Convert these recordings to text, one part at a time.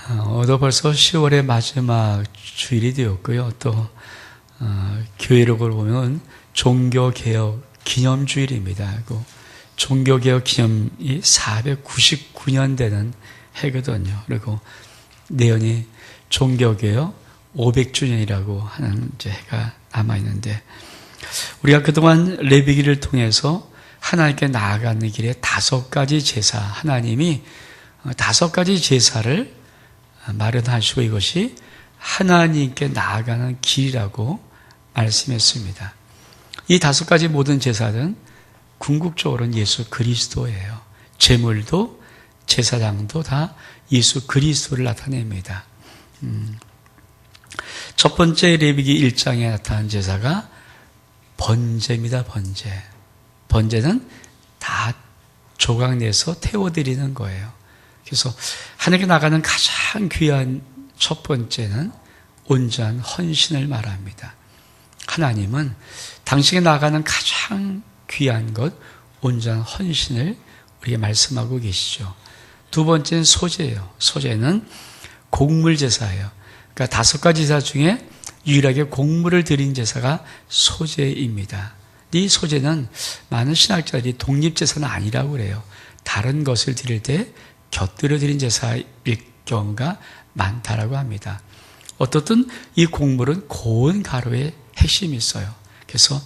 오늘 벌써 10월의 마지막 주일이 되었고요. 또 교회록을 보면 종교개혁 기념주일입니다. 종교개혁 기념이 499년 되는 해거든요. 그리고 내년이 종교개혁 500주년이라고 하는 해가 남아있는데, 우리가 그동안 레위기를 통해서 하나님께 나아가는 길에 5가지 제사, 하나님이 5가지 제사를 마련하시고 이것이 하나님께 나아가는 길이라고 말씀했습니다. 이 5가지 모든 제사는 궁극적으로는 예수 그리스도예요. 제물도 제사장도 다 예수 그리스도를 나타냅니다. 첫 번째 레위기 1장에 나타난 제사가 번제입니다. 번제는 다 조각내서 태워드리는 거예요. 그래서 하나님께 나가는 가장 귀한 첫 번째는 온전한 헌신을 말합니다. 하나님은 당신에게 나가는 가장 귀한 것, 온전한 헌신을 우리에게 말씀하고 계시죠. 두 번째는 소제예요. 소제는 곡물 제사예요. 그러니까 5가지 제사 중에 유일하게 곡물을 드린 제사가 소제입니다. 이 소제는 많은 신학자들이 독립제사는 아니라고 그래요. 다른 것을 드릴 때 곁들여 드린 제사일 경우가 많다라고 합니다. 어떻든 이 곡물은 고운 가루의 핵심이 있어요. 그래서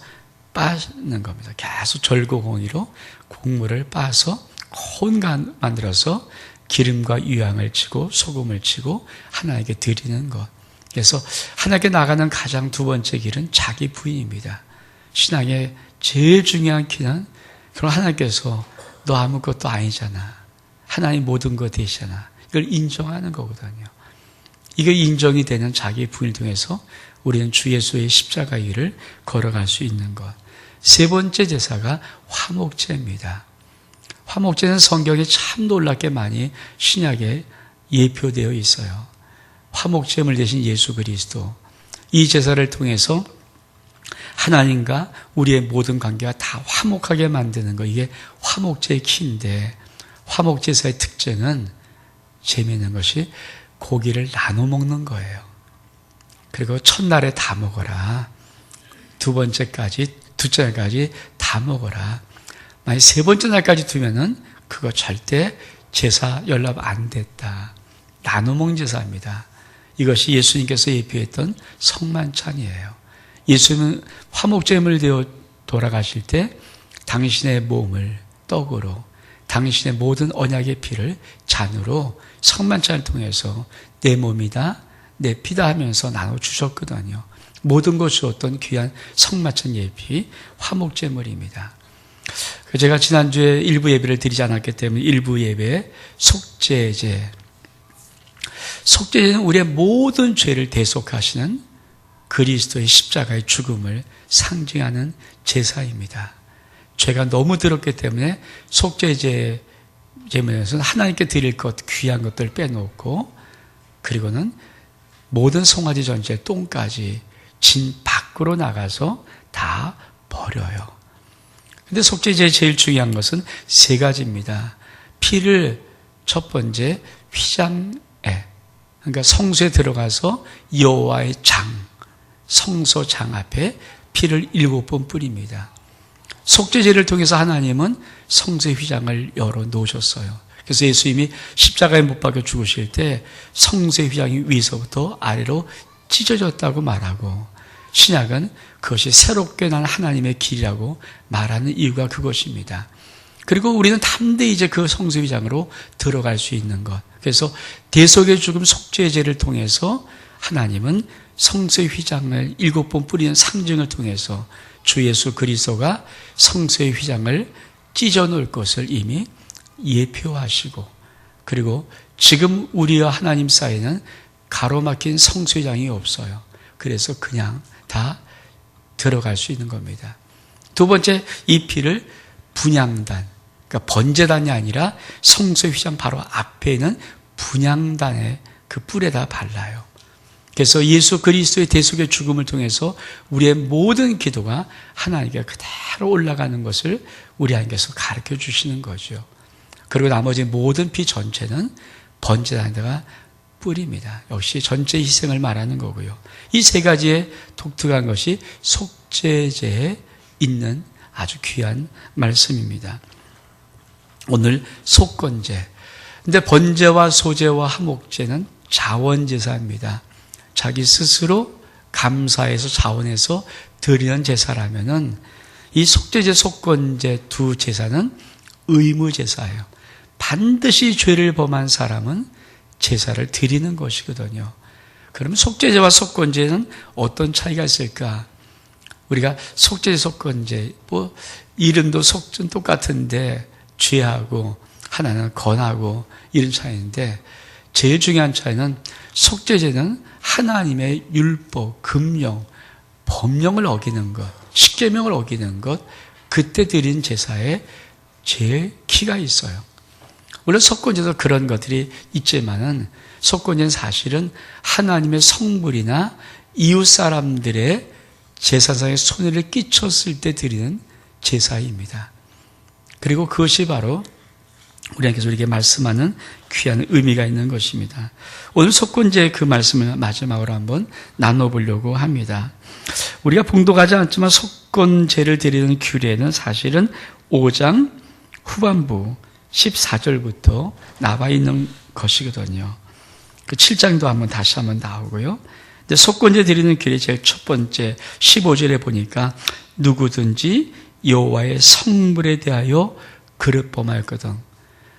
빻는 겁니다. 계속 절고공이로 곡물을 빻아서 고운 간 만들어서 기름과 유향을 치고 소금을 치고 하나님께 드리는 것. 그래서 하나님께 나가는 가장 두 번째 길은 자기 부인입니다. 신앙의 제일 중요한 길은, 그럼 하나님께서 너 아무것도 아니잖아, 하나님 모든 것 되시잖아, 이걸 인정하는 거거든요. 이게 인정이 되는 자기 부인을 통해서 우리는 주 예수의 십자가의 길을 걸어갈 수 있는 것. 세 번째 제사가 화목제입니다. 화목제는 성경에 참 놀랍게 많이 신약에 예표되어 있어요. 화목제물 대신 예수 그리스도, 이 제사를 통해서 하나님과 우리의 모든 관계가 다 화목하게 만드는 것, 이게 화목제의 키인데, 화목제사의 특징은 재미있는 것이 고기를 나눠 먹는 거예요. 그리고 첫날에 다 먹어라, 둘째 날까지 다 먹어라. 만약 세 번째 날까지 두면은 그거 절대 제사 연락 안 됐다. 나눠 먹는 제사입니다. 이것이 예수님께서 예표했던 성만찬이에요. 예수님은 화목제물 되어 돌아가실 때 당신의 몸을 떡으로, 당신의 모든 언약의 피를 잔으로 성만찬을 통해서 내 몸이다, 내 피다 하면서 나눠주셨거든요. 모든 것 주었던 귀한 성만찬 예비 화목제물입니다. 제가 지난주에 일부 예배를 드리지 않았기 때문에 일부 예배에 속죄제는 우리의 모든 죄를 대속하시는 그리스도의 십자가의 죽음을 상징하는 제사입니다. 죄가 너무 들었기 때문에 속죄제 제물에서는 하나님께 드릴 것, 귀한 것들 빼놓고, 그리고는 모든 송아지 전체 똥까지 진 밖으로 나가서 다 버려요. 근데 속죄제의 제일 중요한 것은 3가지입니다. 피를 첫 번째 휘장에, 그러니까 성소에 들어가서 여호와의 성소장 앞에 피를 7번 뿌립니다. 속죄제를 통해서 하나님은 성소의 휘장을 열어 놓으셨어요. 그래서 예수님이 십자가에 못 박혀 죽으실 때 성소의 휘장이 위에서부터 아래로 찢어졌다고 말하고, 신약은 그것이 새롭게 난 하나님의 길이라고 말하는 이유가 그것입니다. 그리고 우리는 담대히 이제 그 성소의 휘장으로 들어갈 수 있는 것. 그래서 대속의 죽음 속죄제를 통해서 하나님은 성소의 휘장을 7번 뿌리는 상징을 통해서 주 예수 그리스도가 성소의 휘장을 찢어 놓을 것을 이미 예표하시고, 그리고 지금 우리와 하나님 사이에는 가로막힌 성소의 휘장이 없어요. 그래서 그냥 다 들어갈 수 있는 겁니다. 두 번째, 이 피를 분향단, 그러니까 번제단이 아니라 성소의 휘장 바로 앞에 있는 분향단의 그 뿔에다 발라요. 그래서 예수 그리스도의 대속의 죽음을 통해서 우리의 모든 기도가 하나님께 그대로 올라가는 것을 우리 하나님께서 가르쳐 주시는 거죠. 그리고 나머지 모든 피 전체는 번제단에다가 뿔입니다. 역시 전체 희생을 말하는 거고요. 이 세 가지의 독특한 것이 속죄제에 있는 아주 귀한 말씀입니다. 오늘 속건제. 근데 번제와 소제와 화목제는 자원제사입니다. 자기 스스로 감사해서 자원해서 드리는 제사라면은 이 속죄제, 속건제 두 제사는 의무제사예요. 반드시 죄를 범한 사람은 제사를 드리는 것이거든요. 그러면 속죄제와 속건제는 어떤 차이가 있을까? 우리가 속죄제, 속건제, 이름도 속전 똑같은데 죄하고 하나는 건하고 이런 차이인데 제일 중요한 차이는 속죄제는 하나님의 율법, 금령, 법령을 어기는 것, 십계명을 어기는 것, 그때 드린 제사에 제일 키가 있어요. 물론 속건제도 그런 것들이 있지만은 속건제는 사실은 하나님의 성물이나 이웃 사람들의 제사상에 손해를 끼쳤을 때 드리는 제사입니다. 그리고 그것이 바로 우리에게서 우리에게 말씀하는 귀한 의미가 있는 것입니다. 오늘 속건제의 그 말씀을 마지막으로 한번 나눠보려고 합니다. 우리가 봉독하지 않지만 속건제를 드리는 규례는 사실은 5장 후반부 14절부터 나와 있는 것이거든요. 그 7장도 다시 한번 나오고요. 근데 속건제 드리는 규례 제일 첫 번째 15절에 보니까 누구든지 여호와의 성물에 대하여 그릇 범하였거든.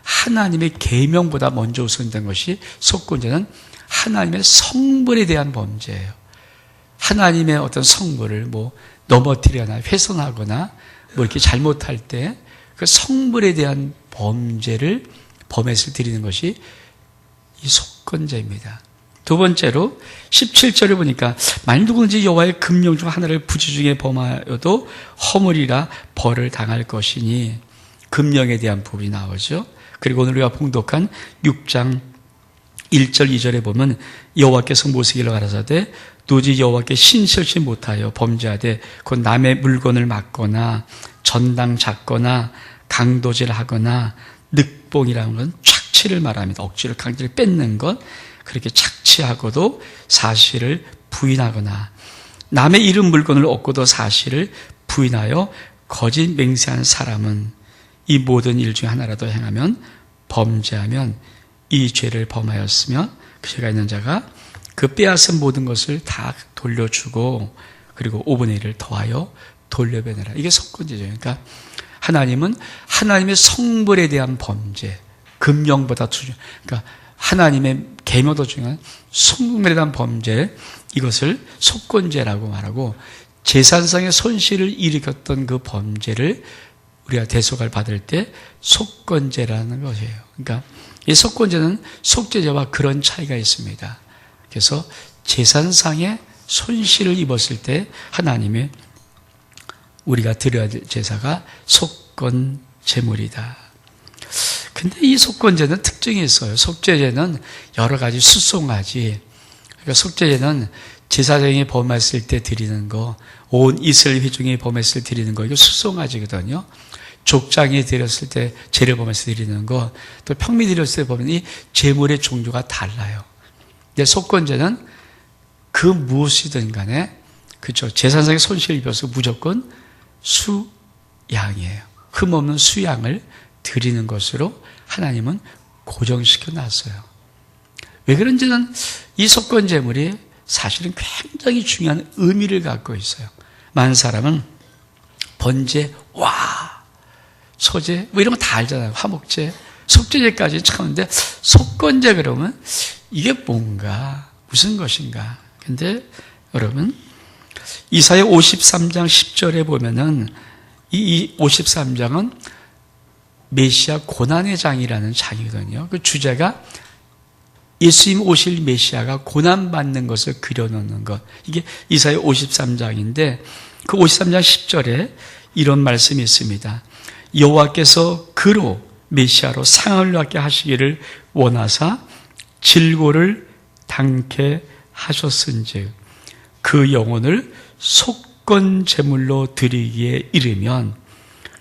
하나님의 계명보다 먼저 우선된 것이 속건제는 하나님의 성물에 대한 범죄예요. 하나님의 어떤 성물을 넘어뜨리거나 훼손하거나 이렇게 잘못할 때 그 성물에 대한 범죄를 범해서 드리는 것이 이 속건제입니다. 두 번째로 17절에 보니까 만일 누구든지 여호와의 금령 중 하나를 부지 중에 범하여도 허물이라 벌을 당할 것이니 금령에 대한 부분이 나오죠. 그리고 오늘 우리가 봉독한 6장 1절 2절에 보면 여호와께서 모세에게 가라사대 도저히 여호와께 신실치 못하여 범죄하되 곧 남의 물건을 막거나 전당 잡거나 강도질하거나 늑봉이라는 건 착취를 말합니다. 억지로 강제를 뺏는 것, 그렇게 착취하고도 사실을 부인하거나 남의 잃은 물건을 얻고도 사실을 부인하여 거짓 맹세한 사람은 이 모든 일 중에 하나라도 행하면 범죄하면 이 죄를 범하였으며 그 죄가 있는 자가 그 빼앗은 모든 것을 다 돌려주고 그리고 5분의 1을 더하여 돌려보내라. 이게 속건제죠. 그러니까 하나님은 하나님의 성물에 대한 범죄, 금령보다 그러니까 하나님의 계명도 중요한 성물에 대한 범죄, 이것을 속건제라고 말하고 재산상의 손실을 일으켰던 그 범죄를 우리가 대속을 받을 때 속건제라는 것이에요. 그러니까 이 속건제는 속죄제와 그런 차이가 있습니다. 그래서 재산상의 손실을 입었을 때 하나님의 우리가 드려야 될 제사가 속건제물이다. 근데 이 속건제는 특징이 있어요. 속죄제는 여러 가지 수송아지. 그러니까 속죄제는 제사장이 범했을 때 드리는 거, 온 이스라엘 회중이 범했을 때 드리는 거, 이거 수송아지거든요. 족장이 드렸을 때 죄를 범해서 드리는 거, 또 평미 드렸을 때 보면 이 제물의 종류가 달라요. 근데 속건제는 그 무엇이든 간에, 그렇죠. 재산상의 손실을 입어서 무조건 수양이에요. 흠없는 수양을 드리는 것으로 하나님은 고정시켜 놨어요. 왜 그런지는 이 속건제물이 사실은 굉장히 중요한 의미를 갖고 있어요. 많은 사람은 번제, 소제, 이런 거 다 알잖아요. 화목제, 속죄제까지 참는데 속건제 그러면 이게 뭔가, 무슨 것인가. 근데 여러분, 이사야 53장 10절에 보면은 이 53장은 메시아 고난의 장이라는 장이거든요. 그 주제가 예수님 오실 메시아가 고난받는 것을 그려놓는 것. 이게 이사야 53장인데 그 53장 10절에 이런 말씀이 있습니다. 여호와께서 그로 메시아로 상을 받게 하시기를 원하사 질고를 당케 하셨은즉 그 영혼을 속건 제물로 드리기에 이르면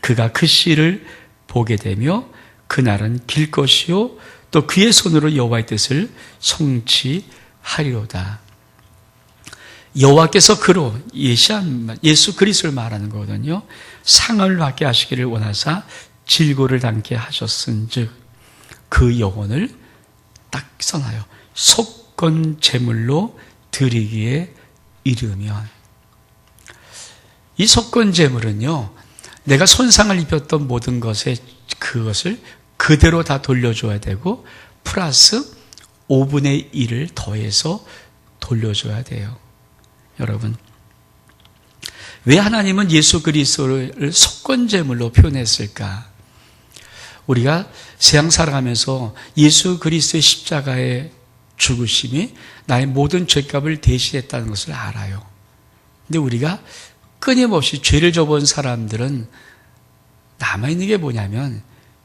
그가 그 씨를 보게 되며 그날은 길 것이요 또 그의 손으로 여호와의 뜻을 성취하리로다. 여호와께서 그로 예수 그리스도를 말하는 거거든요. 상을 받게 하시기를 원하사 질고를 당케 하셨은즉 그 영혼을 딱 써놔요. 속건 제물로 드리기에 이르면, 이 속건 제물은요, 내가 손상을 입혔던 모든 것에 그것을 그대로 다 돌려줘야 되고 플러스 5분의 1을 더해서 돌려줘야 돼요. 여러분, 왜 하나님은 예수 그리스도를 속건제물로 표현했을까? 우리가 세상 살아가면서 예수 그리스도의 십자가의 죽으심이 나의 모든 죄값을 대신했다는 것을 알아요. 근데 우리가 끊임없이 죄를 져본 사람들은 남아있는 게 뭐냐면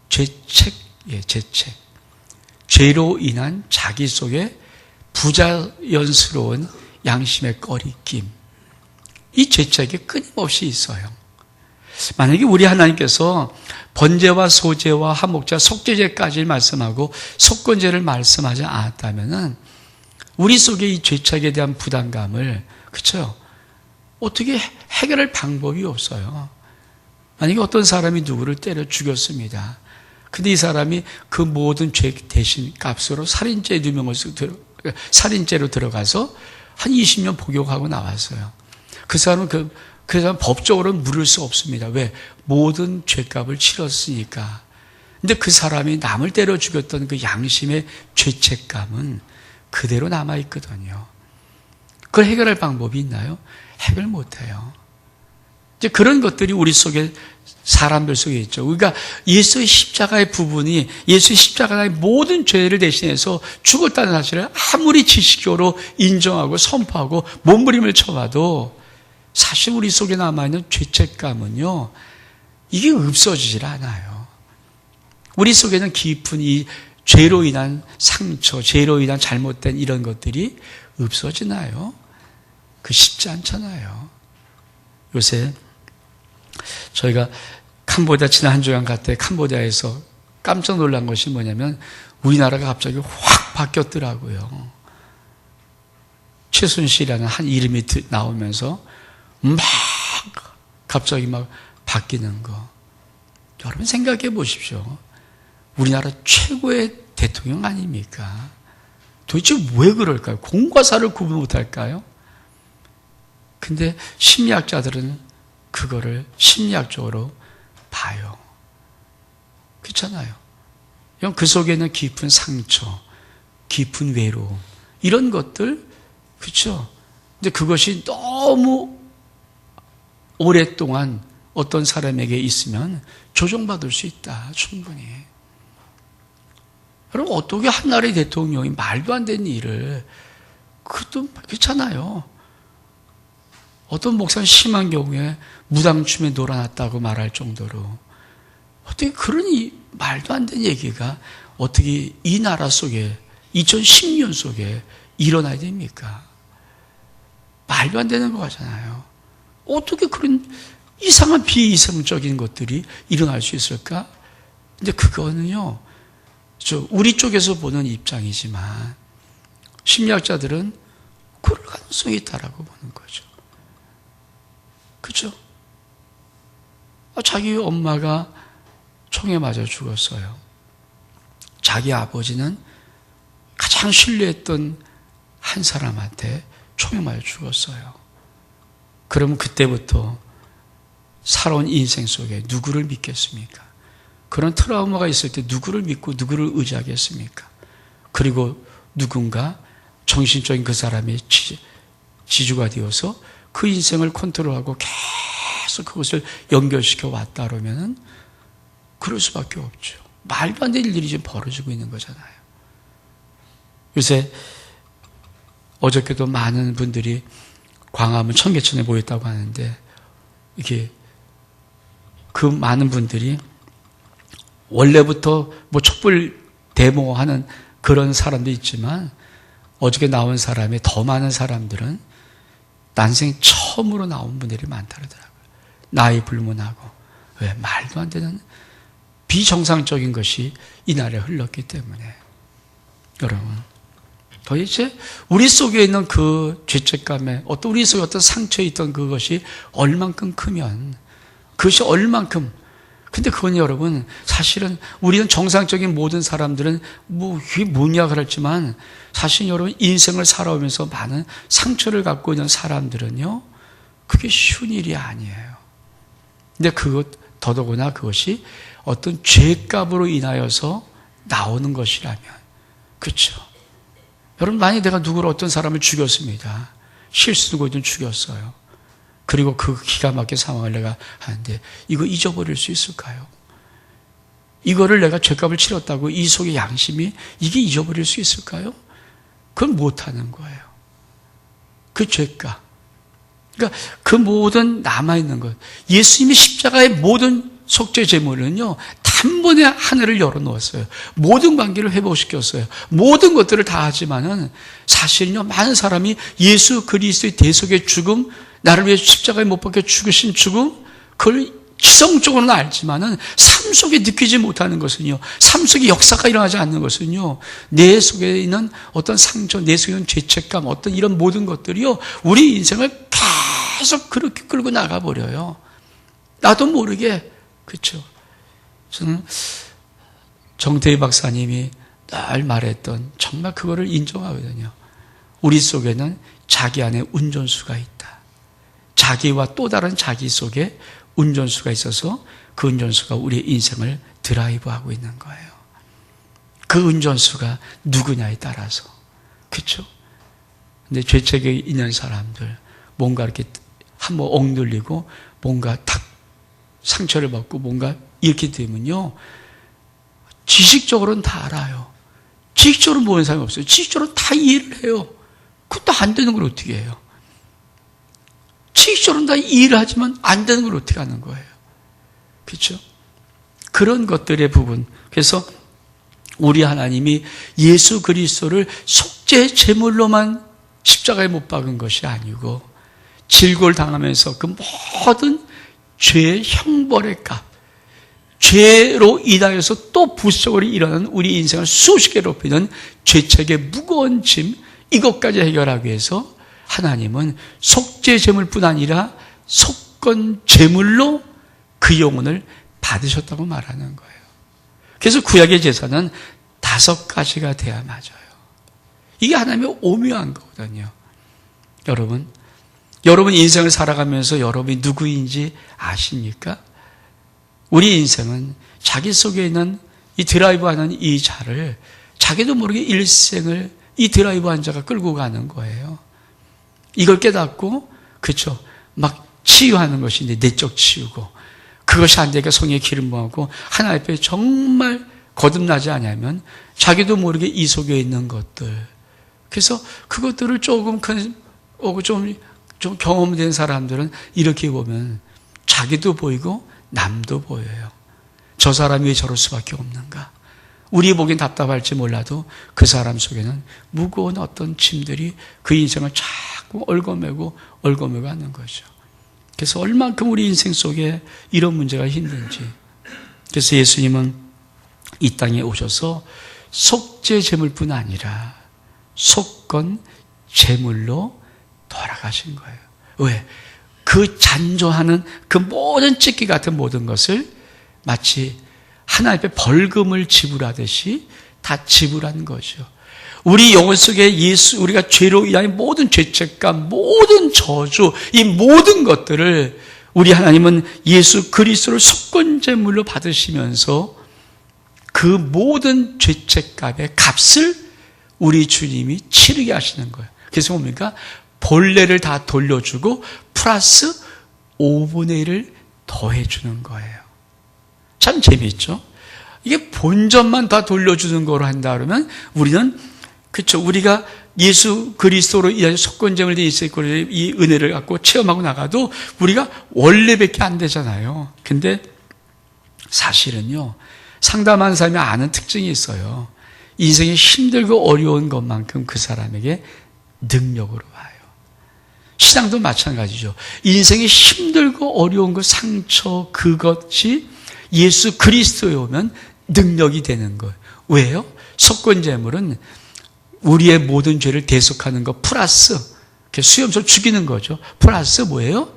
죄책. 죄로 인한 자기 속에 부자연스러운 양심의 꺼리낌, 이 죄책이 끊임없이 있어요. 만약에 우리 하나님께서 번제와 소제와 화목제, 속죄제까지 말씀하고 속건제를 말씀하지 않았다면은 우리 속에 이 죄책에 대한 부담감을, 그렇죠? 어떻게 해결할 방법이 없어요. 만약에 어떤 사람이 누구를 때려 죽였습니다. 근데 이 사람이 그 모든 죄 대신 값으로 살인죄로 들어가서 한 20년 복역하고 나왔어요. 그 사람은 그 사람 법적으로는 물을 수 없습니다. 왜? 모든 죄값을 치렀으니까. 근데 그 사람이 남을 때려 죽였던 그 양심의 죄책감은 그대로 남아있거든요. 그걸 해결할 방법이 있나요? 해결 못해요. 이제 그런 것들이 우리 속에, 사람들 속에 있죠. 그러니까 예수의 십자가의 부분이, 예수의 십자가의 모든 죄를 대신해서 죽었다는 사실을 아무리 지식적으로 인정하고 선포하고 몸부림을 쳐봐도 사실 우리 속에 남아있는 죄책감은요, 이게 없어지질 않아요. 우리 속에는 깊은 이 죄로 인한 상처, 죄로 인한 잘못된 이런 것들이 없어지나요? 그 쉽지 않잖아요. 요새 저희가 캄보디아 지난 한 주간 갈 때 캄보디아에서 깜짝 놀란 것이 뭐냐면 우리나라가 갑자기 확 바뀌었더라고요. 최순실이라는 한 이름이 나오면서 막 갑자기 막 바뀌는 거. 여러분 생각해 보십시오. 우리나라 최고의 대통령 아닙니까? 도대체 왜 그럴까요? 공과 사를 구분 못할까요? 근데 심리학자들은 그거를 심리학적으로 봐요. 그렇잖아요. 그 속에는 깊은 상처, 깊은 외로움, 이런 것들, 그렇죠? 근데 그것이 너무 오랫동안 어떤 사람에게 있으면 조정받을 수 있다, 충분히. 여러분, 어떻게 한 나라의 대통령이 말도 안 되는 일을, 그것도 그렇잖아요. 어떤 목사는 심한 경우에 무당춤에 놀아놨다고 말할 정도로, 어떻게 그런 말도 안 되는 얘기가 어떻게 이 나라 속에 2010년 속에 일어나야 됩니까? 말도 안 되는 거잖아요. 어떻게 그런 이상한 비이성적인 것들이 일어날 수 있을까? 근데 그거는요, 우리 쪽에서 보는 입장이지만 심리학자들은 그럴 가능성이 있다라고 보는 거죠. 그렇죠? 자기 엄마가 총에 맞아 죽었어요. 자기 아버지는 가장 신뢰했던 한 사람한테 총에 맞아 죽었어요. 그러면 그때부터 살아온 인생 속에 누구를 믿겠습니까? 그런 트라우마가 있을 때 누구를 믿고 누구를 의지하겠습니까? 그리고 누군가 정신적인 그 사람의 지주가 되어서 그 인생을 컨트롤하고 계속 그것을 연결시켜 왔다 그러면은 그럴 수밖에 없죠. 말도 안 되는 일이 지금 벌어지고 있는 거잖아요. 요새 어저께도 많은 분들이 광화문 청계천에 모였다고 하는데, 이게 그 많은 분들이 원래부터 뭐 촛불 데모하는 그런 사람도 있지만 어저께 나온 사람이 더 많은 사람들은 난생 처음으로 나온 분들이 많다 그러더라고요. 나이 불문하고. 왜? 말도 안 되는 비정상적인 것이 이 나라에 흘렀기 때문에. 여러분, 도대체 우리 속에 있는 그 죄책감에 어떤 우리 속에 어떤 상처에 있던 그것이 얼만큼 크면 그것이 얼만큼 근데 그건 여러분 사실은 우리는 정상적인 모든 사람들은 뭐 이게 뭐냐 그랬지만 사실 여러분 인생을 살아오면서 많은 상처를 갖고 있는 사람들은요 그게 쉬운 일이 아니에요. 근데 더더구나 그것이 어떤 죄값으로 인하여서 나오는 것이라면 그렇죠. 여러분 만약 내가 누구를 어떤 사람을 죽였습니다. 실수로 좀 죽였어요. 그리고 그 기가 막힌 상황을 내가 하는데 이거 잊어버릴 수 있을까요? 이거를 내가 죄값을 치렀다고 이 속의 양심이 이게 잊어버릴 수 있을까요? 그건 못하는 거예요. 그 죄값. 그러니까 그 모든 남아있는 것. 예수님이 십자가의 모든 속죄 제물은요 단번에 하늘을 열어놓았어요. 모든 관계를 회복시켰어요. 모든 것들을 다 하지만은 사실은요 많은 사람이 예수 그리스도의 대속의 죽음, 나를 위해 십자가에 못 박혀 죽으신 죽음, 그걸 지성적으로는 알지만은 삶 속에 느끼지 못하는 것은요, 삶 속에 역사가 일어나지 않는 것은요, 내 속에 있는 어떤 상처, 내 속에 있는 죄책감, 어떤 이런 모든 것들이요, 우리 인생을 계속 그렇게 끌고 나가버려요. 나도 모르게, 그렇죠. 저는 정태희 박사님이 늘 말했던 정말 그거를 인정하거든요. 우리 속에는 자기 안에 운전수가 있다. 자기와 또 다른 자기 속에 운전수가 있어서 그 운전수가 우리의 인생을 드라이브하고 있는 거예요. 그 운전수가 누구냐에 따라서. 그렇죠? 근데 죄책에 있는 사람들 뭔가 이렇게 한번 억눌리고 뭔가 탁 상처를 받고 뭔가 이렇게 되면요. 지식적으로는 다 알아요. 지식적으로 모르는 사람이 없어요. 지식적으로 다 이해를 해요. 그것도 안 되는 걸 어떻게 해요? 지식적으로는 다 이해를 하지만 안 되는 걸 어떻게 하는 거예요? 그렇죠? 그런 것들의 부분. 그래서 우리 하나님이 예수 그리스도를 속죄 제물로만 십자가에 못 박은 것이 아니고 질고를 당하면서 그 모든 죄의 형벌의 값, 죄로 인하여서 또 부수적으로 일어나는 우리 인생을 수십 개로 높이는 죄책의 무거운 짐, 이것까지 해결하기 위해서 하나님은 속죄 제물뿐 아니라 속건 제물로 그 영혼을 받으셨다고 말하는 거예요. 그래서 구약의 제사는 5가지가 돼야 맞아요. 이게 하나님의 오묘한 거거든요. 여러분 인생을 살아가면서 여러분이 누구인지 아십니까? 우리 인생은 자기 속에 있는 이 드라이브하는 이 자를 자기도 모르게 일생을 이 드라이브한 자가 끌고 가는 거예요. 이걸 깨닫고 그렇죠. 막 치유하는 것인데 내적 치유고 그것이 안 되니까 성령의 기름 부음하고 하나님 앞에 정말 거듭나지 않으면 자기도 모르게 이 속에 있는 것들 그래서 그것들을 조금 좀 경험된 사람들은 이렇게 보면 자기도 보이고 남도 보여요. 저 사람이 왜 저럴 수밖에 없는가? 우리 보기엔 답답할지 몰라도 그 사람 속에는 무거운 어떤 짐들이 그 인생을 자꾸 얽어매고 하는 거죠. 그래서 얼만큼 우리 인생 속에 이런 문제가 힘든지. 그래서 예수님은 이 땅에 오셔서 속죄 제물뿐 아니라 속건 제물로 돌아가신 거예요. 왜? 그 잔존하는 그 모든 찢기 같은 모든 것을 마치 하나님 앞에 벌금을 지불하듯이 다 지불한 거죠. 우리 영혼 속에 우리가 죄로 인한 모든 죄책감, 모든 저주, 이 모든 것들을 우리 하나님은 예수 그리스도를 속건제물로 받으시면서 그 모든 죄책감의 값을 우리 주님이 치르게 하시는 거예요. 그래서 뭡니까? 본래를 다 돌려주고 플러스 5분의 1을 더해주는 거예요. 참 재미있죠? 이게 본전만 다 돌려주는 거로 한다 그러면 우리는 그렇죠. 우리가 예수 그리스도로 이 속건제물 돼 있을 거를 이 은혜를 갖고 체험하고 나가도 우리가 원래밖에 안 되잖아요. 근데 사실은요. 상담하는 사람이 아는 특징이 있어요. 인생이 힘들고 어려운 것만큼 그 사람에게 능력으로 와요. 신앙도 마찬가지죠. 인생이 힘들고 어려운 그 상처 그것이 예수 그리스도에 오면 능력이 되는 거예요. 왜요? 속건제물은 우리의 모든 죄를 대속하는 것 플러스 수염소 죽이는 거죠. 플러스 뭐예요?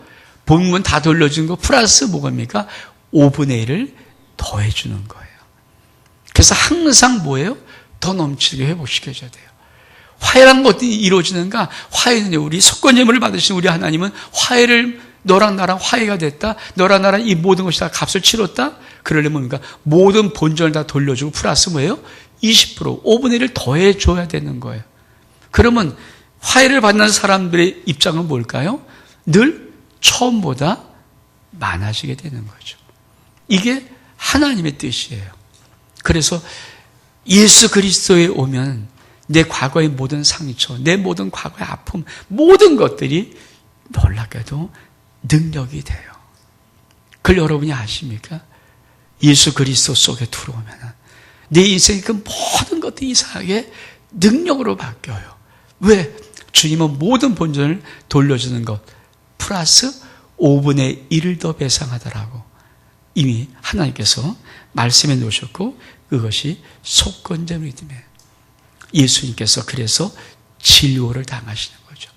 본문 다 돌려주는 거 플러스 뭐입니까? 5분의 1을 더해주는 거예요. 그래서 항상 뭐예요? 더 넘치게 회복시켜줘야 돼요. 화해란 것이 이루어지는가? 화해는 우리 속건제물을 받으신 우리 하나님은 화해를 너랑 나랑 화해가 됐다. 너랑 나랑 이 모든 것이 다 값을 치렀다. 그러려면 뭡니까? 모든 본전을 다 돌려주고 플러스 뭐예요? 20% 5분의 1을 더해줘야 되는 거예요. 그러면 화해를 받는 사람들의 입장은 뭘까요? 늘 처음보다 많아지게 되는 거죠. 이게 하나님의 뜻이에요. 그래서 예수 그리스도에 오면 내 과거의 모든 상처, 내 모든 과거의 아픔, 모든 것들이 놀랍게도 능력이 돼요. 그걸 여러분이 아십니까? 예수 그리스도 속에 들어오면 내 인생의 그 모든 것들이 이상하게 능력으로 바뀌어요. 왜? 주님은 모든 본전을 돌려주는 것 플러스 5분의 1을 더 배상하더라고. 이미 하나님께서 말씀해 놓으셨고 그것이 속건제 믿음이에요. 예수님께서 그래서 진료를 당하시는 거죠.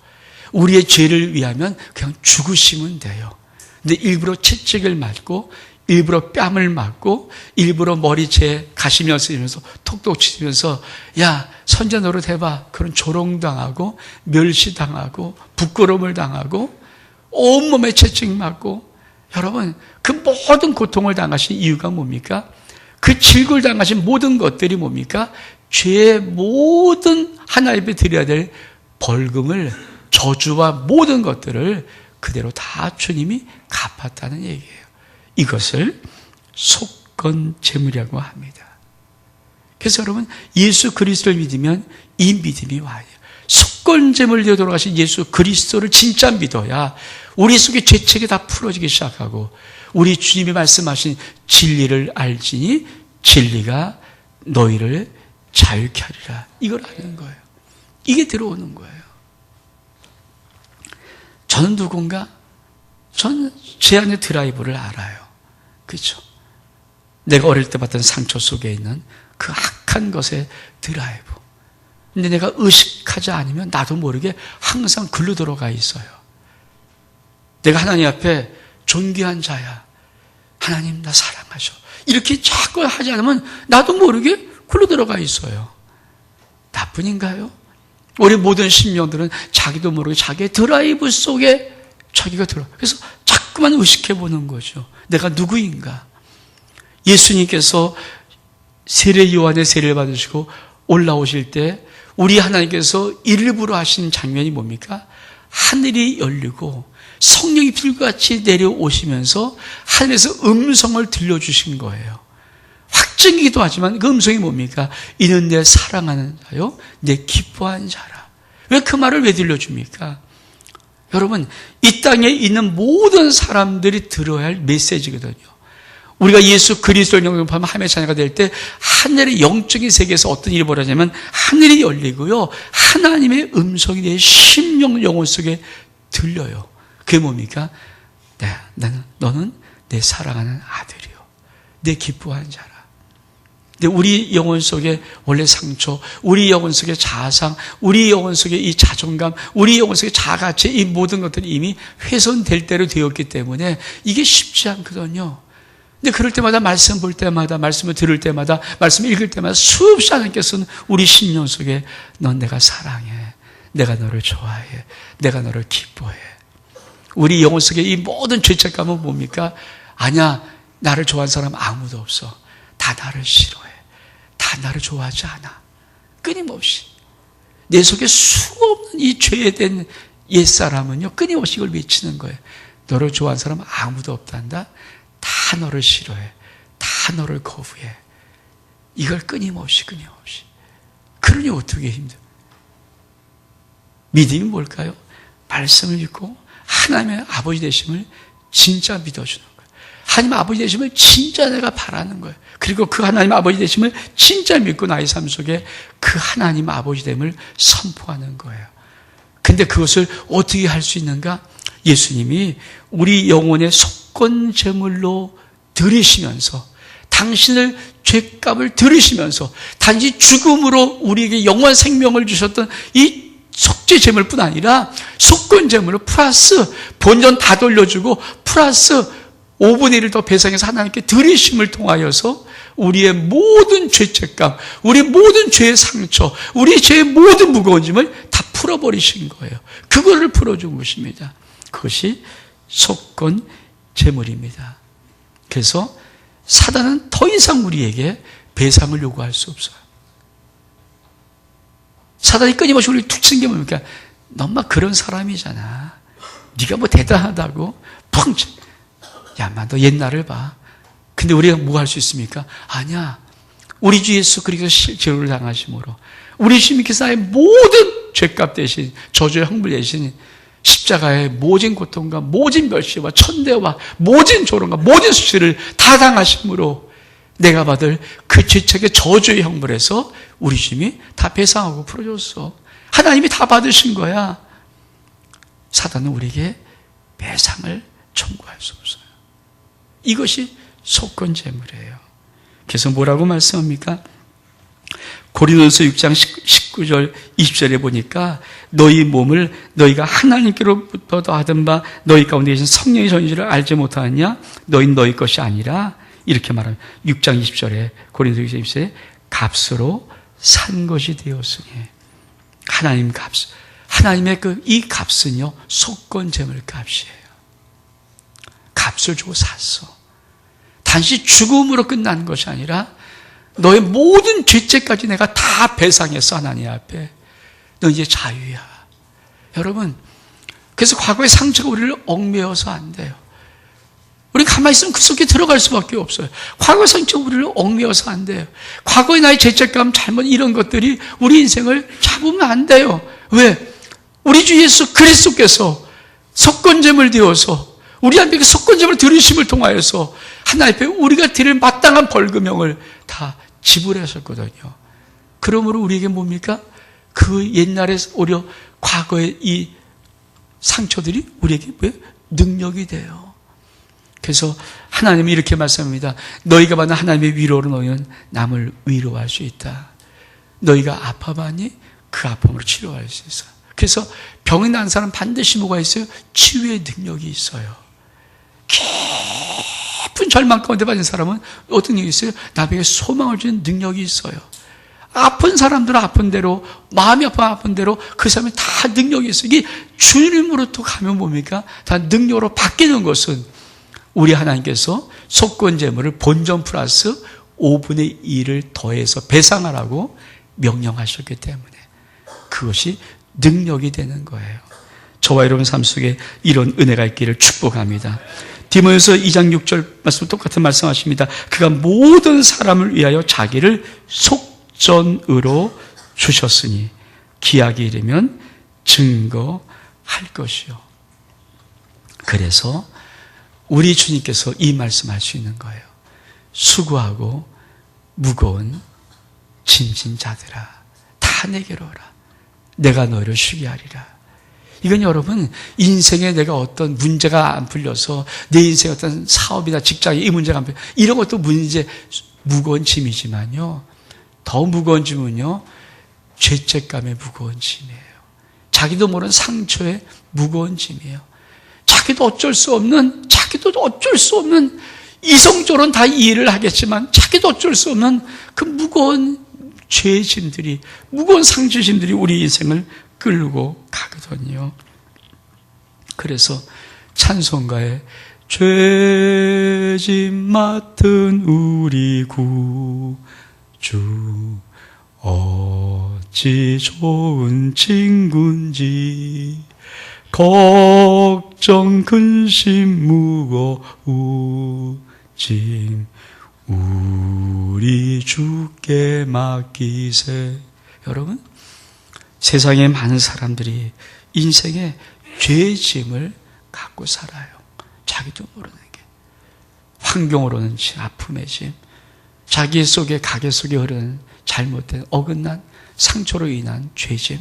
우리의 죄를 위하면 그냥 죽으시면 돼요. 근데 일부러 채찍을 맞고 일부러 뺨을 맞고 일부러 머리채에 가시며 쓰면서 톡톡 치면서 야 선자 노릇 해봐. 그런 조롱당하고 멸시당하고 부끄러움을 당하고 온몸에 채찍 맞고 여러분 그 모든 고통을 당하신 이유가 뭡니까? 그 질고를 당하신 모든 것들이 뭡니까? 죄의 모든 하나님께 드려야 될 벌금을 저주와 모든 것들을 그대로 다 주님이 갚았다는 얘기예요. 이것을 속건제물이라고 합니다. 그래서 여러분 예수 그리스도를 믿으면 이 믿음이 와요. 속건제물로 돌아가신 예수 그리스도를 진짜 믿어야 우리 속의 죄책이 다 풀어지기 시작하고 우리 주님이 말씀하신 진리를 알지니 진리가 너희를 자유케 하리라. 이걸 아는 거예요. 이게 들어오는 거예요. 저는 누군가? 저는 제 안에 드라이브를 알아요. 그렇죠? 내가 어릴 때 받던 상처 속에 있는 그 악한 것의 드라이브. 근데 내가 의식하지 않으면 나도 모르게 항상 글로 들어가 있어요. 내가 하나님 앞에 존귀한 자야. 하나님 나 사랑하셔. 이렇게 자꾸 하지 않으면 나도 모르게 글로 들어가 있어요. 나뿐인가요? 우리 모든 심령들은 자기도 모르게 자기의 드라이브 속에 자기가 들어. 그래서 자꾸만 의식해 보는 거죠. 내가 누구인가? 예수님께서 세례 요한의 세례를 받으시고 올라오실 때 우리 하나님께서 일부러 하신 장면이 뭡니까? 하늘이 열리고 성령이 빌같이 내려오시면서 하늘에서 음성을 들려주신 거예요. 확증이기도 하지만 그 음성이 뭡니까? 이는 내 사랑하는 자요, 내 기뻐하는 자라. 왜 그 말을 왜 들려줍니까? 여러분, 이 땅에 있는 모든 사람들이 들어야 할 메시지거든요. 우리가 예수 그리스도를 영접하면 하나님의 자녀가 될 때 하늘의 영적인 세계에서 어떤 일이 벌어지냐면 하늘이 열리고요. 하나님의 음성이 내 심령 영혼 속에 들려요. 그게 뭡니까? 너는 내 사랑하는 아들이요. 내 기뻐하는 자라. 근데 우리 영혼 속에 원래 상처, 우리 영혼 속에 자아상, 우리 영혼 속에 이 자존감, 우리 영혼 속에 자아가치 이 모든 것들이 이미 훼손될 대로 되었기 때문에 이게 쉽지 않거든요. 근데 그럴 때마다 말씀 볼 때마다 말씀을 들을 때마다 말씀을 읽을 때마다 수없이 하나님께서는 우리 심령 속에 넌 내가 사랑해. 내가 너를 좋아해. 내가 너를 기뻐해. 우리 영혼 속에 이 모든 죄책감은 뭡니까? 아니야. 나를 좋아하는 사람 아무도 없어. 다 나를 싫어해. 다 나를 좋아하지 않아. 끊임없이. 내 속에 수없는 이 죄된 옛사람은요. 끊임없이 이걸 외치는 거예요. 너를 좋아하는 사람은 아무도 없단다. 다 너를 싫어해. 다 너를 거부해. 이걸 끊임없이. 그러니 어떻게 힘들어? 믿음이 뭘까요? 말씀을 믿고 하나님의 아버지 되심을 진짜 믿어주는 거예요. 하나님 아버지 되심을 진짜 내가 바라는 거예요. 그리고 그 하나님 아버지 되심을 진짜 믿고 나의 삶 속에 그 하나님 아버지 됨을 선포하는 거예요. 근데 그것을 어떻게 할 수 있는가? 예수님이 우리 영혼의 속건제물로 드리시면서 당신을 죄값을 들으시면서 단지 죽음으로 우리에게 영원 생명을 주셨던 이 속죄 제물뿐 아니라 속건 제물을 플러스 본전 다 돌려주고 플러스 5분의 1을 더 배상해서 하나님께 드리심을 통하여서 우리의 모든 죄책감, 우리 모든 죄의 상처, 우리 죄의 모든 무거운 짐을 다 풀어버리신 거예요. 그거를 풀어준 것입니다. 그것이 속건 제물입니다. 그래서 사단은 더 이상 우리에게 배상을 요구할 수 없어요. 사단이 끊임없이 우리를 툭 치는 게 뭡니까? 너 엄마 그런 사람이잖아. 네가 뭐 대단하다고 펑 쳐. 야, 엄마 너 옛날을 봐. 근데 우리가 뭐 할 수 있습니까? 아니야. 우리 주 예수 그리스도 실제를 당하심으로 우리 주님께서 나의 모든 죄값 대신 저주의 형벌 대신 십자가의 모진 고통과 모진 멸시와 천대와 모진 조롱과 모진 수치를 다 당하심으로 내가 받을 그 죄책의 저주의 형벌에서 우리 주님이 다 배상하고 풀어줬어. 하나님이 다 받으신 거야. 사단은 우리에게 배상을 청구할 수 없어요. 이것이 속건 제물이에요. 그래서 뭐라고 말씀합니까? 고린도서 6장 19절 20절에 보니까 너희 몸을 너희가 하나님께로부터 받은 바 너희 가운데 계신 성령의 전지를 알지 못하느냐? 너희는 너희 것이 아니라 이렇게 말합니다. 6장 20절에 고린도서 20절에 값으로 산 것이 되었으니 하나님 값, 하나님의 이 값은요 속건 제물 값이에요. 값을 주고 샀어. 단지 죽음으로 끝난 것이 아니라 너의 모든 죄책까지 내가 다 배상했어. 하나님 앞에 너 이제 자유야. 여러분, 그래서 과거의 상처가 우리를 얽매여서 안 돼요. 우리 가만히 있으면 그 속에 들어갈 수밖에 없어요. 과거의 상처가 우리를 얽매여서 안 돼요. 과거의 나의 죄책감, 잘못 이런 것들이 우리 인생을 잡으면 안 돼요. 왜? 우리 주 예수 그리스도께서 속건제물 되어서 우리한테 속건제물 들으심을 통하여서 하나님 앞에 우리가 드릴 마땅한 벌금형을 다 지불하셨거든요. 그러므로 우리에게 뭡니까? 그 옛날에 오히려 과거의 이 상처들이 우리에게 왜? 능력이 돼요. 그래서 하나님이 이렇게 말씀합니다. 너희가 받는 하나님의 위로로 너희는 남을 위로할 수 있다. 너희가 아파봤니? 그 아픔으로 치료할 수 있어. 그래서 병이 난 사람 반드시 뭐가 있어요? 치유의 능력이 있어요. 깊은 절망 가운데 빠진 사람은 어떤 능력이 있어요? 남에게 소망을 주는 능력이 있어요. 아픈 사람들은 아픈 대로, 마음이 아픈 대로 그 사람이 다 능력이 있어요. 이게 주님으로부터 가면 뭡니까? 다 능력으로 바뀌는 것은 우리 하나님께서 속건제물을 본전 플러스 5분의 1을 더해서 배상하라고 명령하셨기 때문에 그것이 능력이 되는 거예요. 저와 여러분 삶 속에 이런 은혜가 있기를 축복합니다. 디모데후서 2장 6절 말씀 똑같은 말씀하십니다. 그가 모든 사람을 위하여 자기를 속전으로 주셨으니 기약이 이르면 증거할 것이요. 그래서 우리 주님께서 이 말씀할 수 있는 거예요. 수고하고 무거운 짐진 자들아 다 내게로 오라. 내가 너희를 쉬게 하리라. 이건 여러분 인생에 내가 어떤 문제가 안 풀려서 내 인생의 어떤 사업이나 직장에 이 문제가 안 풀려 이런 것도 문제 무거운 짐이지만요. 더 무거운 짐은요. 죄책감의 무거운 짐이에요. 자기도 모르는 상처의 무거운 짐이에요. 자기도 어쩔 수 없는 이성적으로는 다 이해를 하겠지만 자기도 어쩔 수 없는 그 무거운 죄의 짐들이 무거운 상처의 짐들이 우리 인생을 끌고 가거든요. 그래서 찬송가에 죄짐 맡은 우리 구주 어찌 좋은 친구인지 걱정 근심 무거운 짐 우리 주께 맡기세. 여러분 세상에 많은 사람들이 인생에 죄의 짐을 갖고 살아요. 자기도 모르는 게. 환경으로는 아픔의 짐, 자기 속에 가게 속에 흐르는 잘못된 어긋난 상처로 인한 죄짐,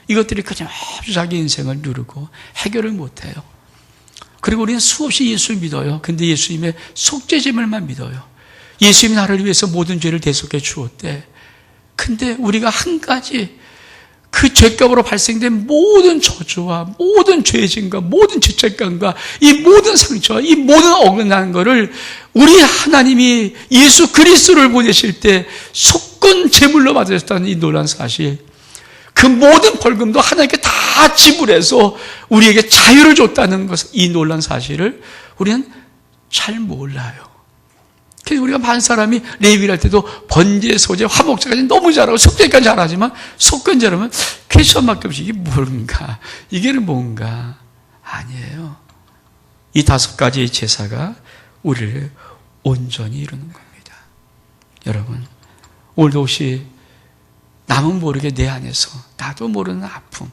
이것들이 끊임없이 자기 인생을 누르고 해결을 못해요. 그리고 우리는 수없이 예수를 믿어요. 근데 예수님의 속죄짐을만 믿어요. 예수님이 나를 위해서 모든 죄를 대속해 주었대. 근데 우리가 한 가지, 그 죄값으로 발생된 모든 저주와 모든 죄짐과 모든 죄책감과 이 모든 상처와 이 모든 어긋난 거를 우리 하나님이 예수 그리스도를 보내실 때 속건 제물로 받으셨다는 이 놀라운 사실, 그 모든 벌금도 하나님께 다 지불해서 우리에게 자유를 줬다는 것, 이 놀라운 사실을 우리는 잘 몰라요. 그래서 우리가 많은 사람이 레위를 할 때도 번제, 소제, 화목제까지 너무 잘하고 속죄까지 잘하지만 속건제라면 퀘스천밖에 없이 이게 뭔가, 이게 뭔가 아니에요. 이 5가지의 제사가 우리를 온전히 이루는 겁니다. 여러분, 오늘도 혹시 남은 모르게 내 안에서 나도 모르는 아픔,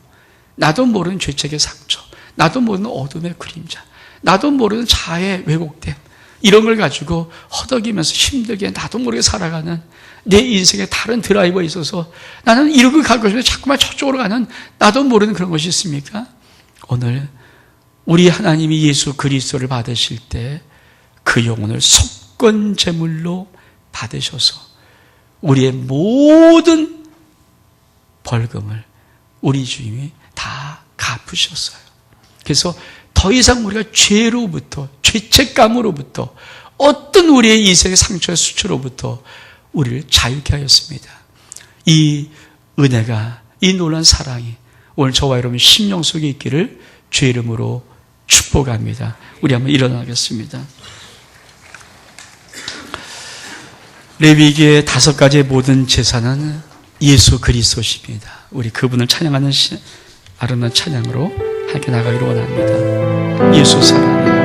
나도 모르는 죄책의 상처, 나도 모르는 어둠의 그림자, 나도 모르는 자아의 왜곡됨, 이런 걸 가지고 허덕이면서 힘들게 나도 모르게 살아가는 내 인생에 다른 드라이버에 있어서 나는 이러고 갈 것인데 자꾸만 저쪽으로 가는 나도 모르는 그런 것이 있습니까? 오늘 우리 하나님이 예수 그리스도를 받으실 때 그 영혼을 속건 제물로 받으셔서 우리의 모든 벌금을 우리 주님이 다 갚으셨어요. 그래서 더 이상 우리가 죄로부터, 죄책감으로부터, 어떤 우리의 인생의 상처의 수치로부터 우리를 자유케 하였습니다. 이 은혜가, 이 놀라운 사랑이 오늘 저와 여러분 심령 속에 있기를 주의 이름으로 축복합니다. 우리 한번 일어나겠습니다. 레위기의 5가지의 모든 제사는 예수 그리스도십니다. 우리 그분을 찬양하는 아름다운 찬양으로 함께 나가기를 원합니다. 예수 사랑해.